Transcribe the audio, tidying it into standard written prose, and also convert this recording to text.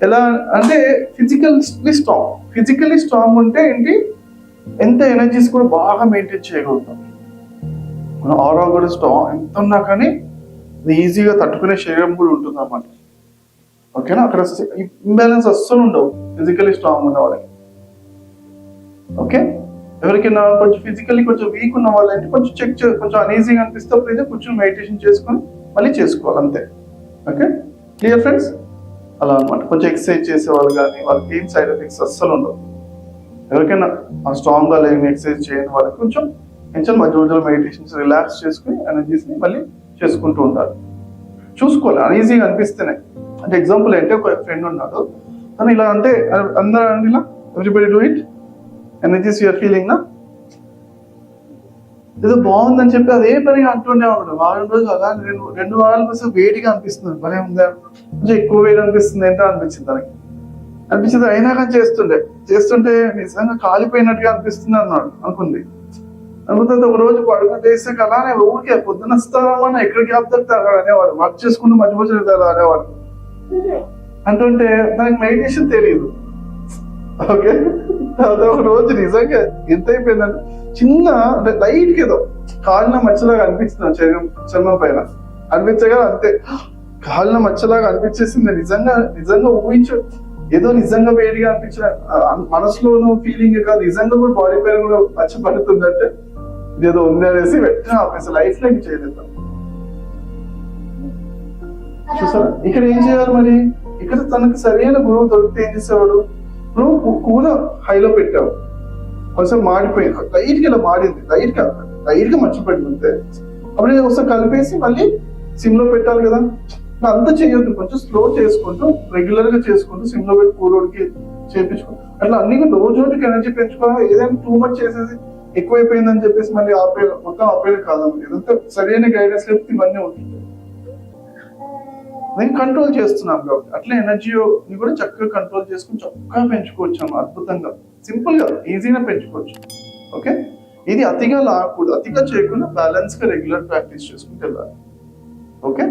ఎలా అంటే physically strong ఉంటే ఏంటి, ఎంత ఎనర్జీస్ కూడా బాగా మెయింటైన్ చేయగలుగుతాం. మన ఆరా కూడా స్ట్రాంగ్ ఎంత ఉన్నా కానీ అది ఈజీగా తట్టుకునే శరీరం కూడా ఉంటుంది అన్నమాట. ఓకేనా, అక్కడ ఇంబ్యాలెన్స్ అస్సలు ఉండవు ఫిజికల్లీ స్ట్రాంగ్ ఉన్న వాళ్ళకి. ఓకే, ఎవరికైనా కొంచెం ఫిజికల్లీ కొంచెం వీక్ ఉన్న వాళ్ళంటే కొంచెం కొంచెం అనీజీగా అనిపిస్తే అప్పుడు కొంచెం మెడిటేషన్ చేసుకొని మళ్ళీ చేసుకోవాలి అంతే. Okay, clear friends? అలా అనమాట. కొంచెం ఎక్సర్సైజ్ చేసే వాళ్ళు కానీ వాళ్ళకి ఏం సైడ్ ఎఫెక్ట్స్ అస్సలు ఉండవు. ఎవరికైనా స్ట్రాంగ్గా లేని ఎక్సర్సైజ్ చేయని వాళ్ళకి కొంచెం మధ్య మధ్యలో మెడిటేషన్స్ రిలాక్స్ చేసుకుని ఎనర్జీస్ని మళ్ళీ చేసుకుంటూ ఉంటారు. చూసుకోవాలి అనీజీగా అనిపిస్తేనే. అంటే ఎగ్జాంపుల్ ఏంటి, ఒక ఫ్రెండ్ ఉన్నాడు, తను ఇలా అంటే అందరూ అండి ఇలా everybody do it, energies you're feeling నా ఏదో బాగుందని చెప్పి అదే పనిగా అంటుండేవాడు. వారం రోజులు అలా 2 వారాల కోసం వేడిగా అనిపిస్తుంది, భలే ఉందా, కొంచెం ఎక్కువ వేడి అనిపిస్తుంది ఏంటో అనిపించింది తనకి. అనిపించింది అయినా కానీ చేస్తుంటే నిజంగా కాలిపోయినట్టుగా అనిపిస్తుంది అనుకుంది. అనుకుంటే ఒక రోజు పడుకుని చేసాక అలానే ఊరికే పొద్దున వస్తామని ఎక్కడికి ఆపుతారు అనేవాడు, వర్క్ చేసుకుంటూ మధ్య మధ్యలో అనేవాడు. అంటుంటే దానికి మెడిటేషన్ తెలియదు. ఓకే, ఒక రోజు నిజంగా ఎంత అయిపోయిందంటే చిన్న అంటే లైట్ ఏదో కాలిన మచ్చలాగా అనిపిస్తుంది చర్మం పైన అనిపించగా అంతే కాలిన మచ్చలాగా అనిపించేసింది. నిజంగా ఊహించు, ఏదో నిజంగా వేడిగా అనిపించిన మనసులోనూ ఫీలింగ్ కాదు, నిజంగా కూడా బాడీ పైన కూడా మచ్చ పడుతుందంటే ఇదేదో ఉంది అనేసి వెంటనే ఆపేసి లైఫ్ లో ఇంక చేయలేదు. చూసారా, ఇక్కడ ఏం చేయాలి మరి, ఇక్కడ తనకు సరైన గురువు దొరికితే ఏం చేసేవాడు, నువ్వు కూర హైలో పెట్టావు, కొంచెం మాడిపోయింది, లైట్ గా ఇలా మాడింది, లైట్ గా మర్చిపోయింది అంతే. అప్పుడు ఒకసారి కలిపేసి మళ్ళీ సిమ్ లో పెట్టాలి కదా. అంతా చేయొద్దు, కొంచెం స్లో చేసుకుంటూ రెగ్యులర్ గా చేసుకుంటూ సిమ్ లో పెట్టి కూరోడికి చేయించుకుంటూ అట్లా అన్ని రోజుకి ఎనర్జీ పెంచుకోవాలి. ఏదైనా టూ మచ్ చేసేసి ఎక్కువైపోయిందని చెప్పేసి మళ్ళీ మొత్తం ఆపేది కాదన్నమాట. ఇదంతా సరైన గైడెన్స్ లేకపోతే ఇవన్నీ ఉంటుంది. నేను కంట్రోల్ చేస్తున్నాం కాబట్టి అట్లా ఎనర్జీని కూడా చక్కగా కంట్రోల్ చేసుకుని చక్కగా పెంచుకోవచ్చు అన్నమాట. అద్భుతంగా సింపుల్ గా ఈజీగా పెంచుకోవచ్చు. ఓకే, ఇది అతిగా లాగకూడదు, అతిగా చేయకుండా బ్యాలెన్స్ గా రెగ్యులర్ ప్రాక్టీస్ చేసుకుంటూ వెళ్ళాలి. ఓకే.